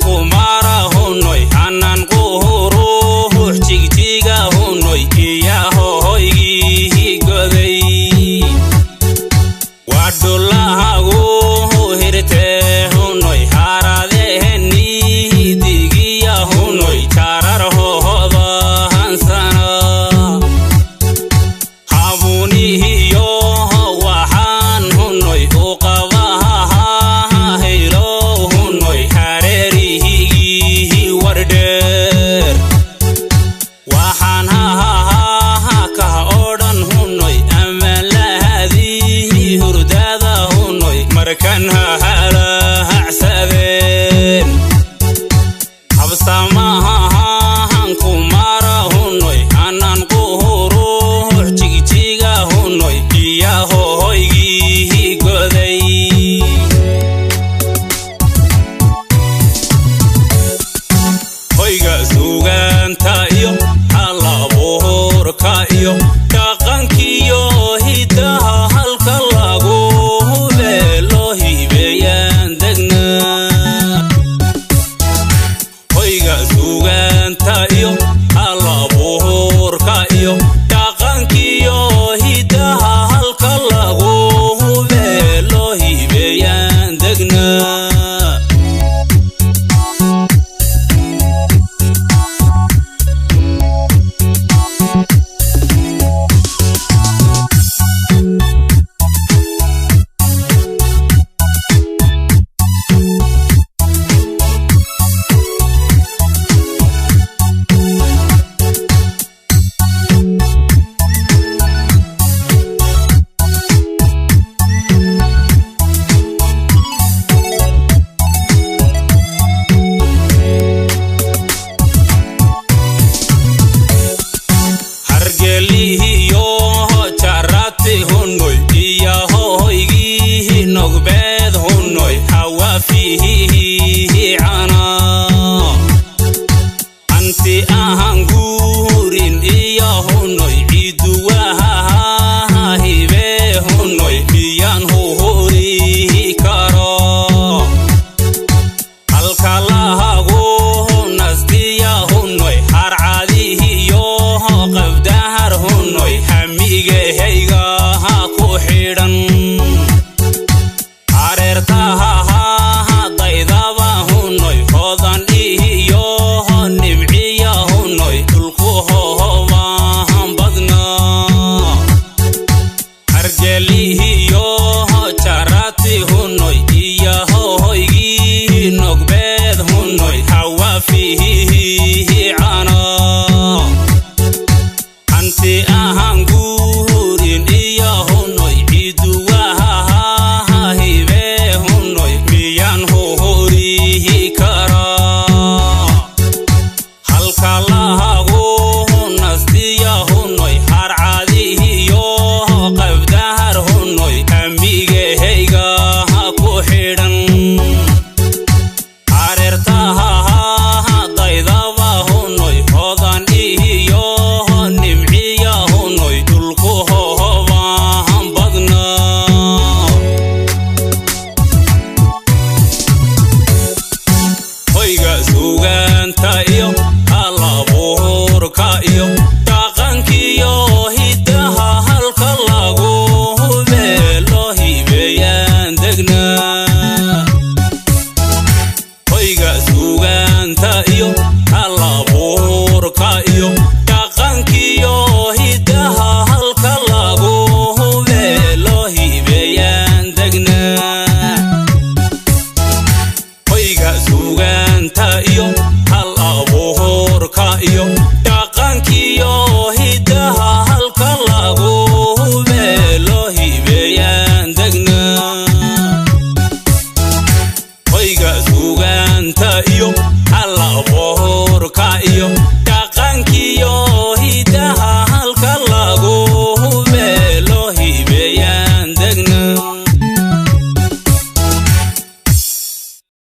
kumara honoy hanan qoro jigjiga honoy iya hoygi goday wadulahago hirte honoy haradehni digiya honoy charar hoda hansana habuniyo waxaan honoy uqabaha helo honoy hareerihi wardeer waxaan ka odhan honoy amalahadii hurdada honoy markan hala hacsadeen habsamaha kumara honoy hanan qoro jigjiga honoy iya hoygi goday hoyga suganta iyo halabuurka iyo dhaqankiyo hidaha halka lagu hubelo hibeeyaan degnaa hoyga suganta iyo halabuurka iyo dhaqankiyo hidaha halka lagu hubelo hibeeyaan degnaa hargeliyo charati honoy iya hoygi nogbed honoy hawafihi ana anti ahangurin iya honoy iduwaha hibe honoy miyan hori karo halkalahago nastiya honoy harcadihiyo qabdahar honoy hamigehayga ku xidhan areertaha daydaba honoy hodan iyo nimciya honoy dhulku hoobaan badnaa hargelihiyo charati honoy iya hoygi nogbed honoy hawafihi cana anti ahangurin iya honoy iduwaha hibe honoy miyan horihi kara halka lahago nastiya honoy harcadihiyo qabdahar honoy amigehayga ku xidhan areertaha daydaba honoy hodan iyo nimciya honoy dhulku hoobaan badnaa hoyga suganta iyo halabuurka iyo dhaqankiyo hidaha halka lagu hubelo hibeeyaan degnaa hoyga suganta iyo halabuurka iyo dhaqankiyo hidaha halka lagu hubelo hibeeyaan degnaa hoyga suganta iyo halabuurka iyo dhaqankiyo hidaha halka lagu hubelo hibeeyaan degnaa hoyga suganta iyo halabuurka iyo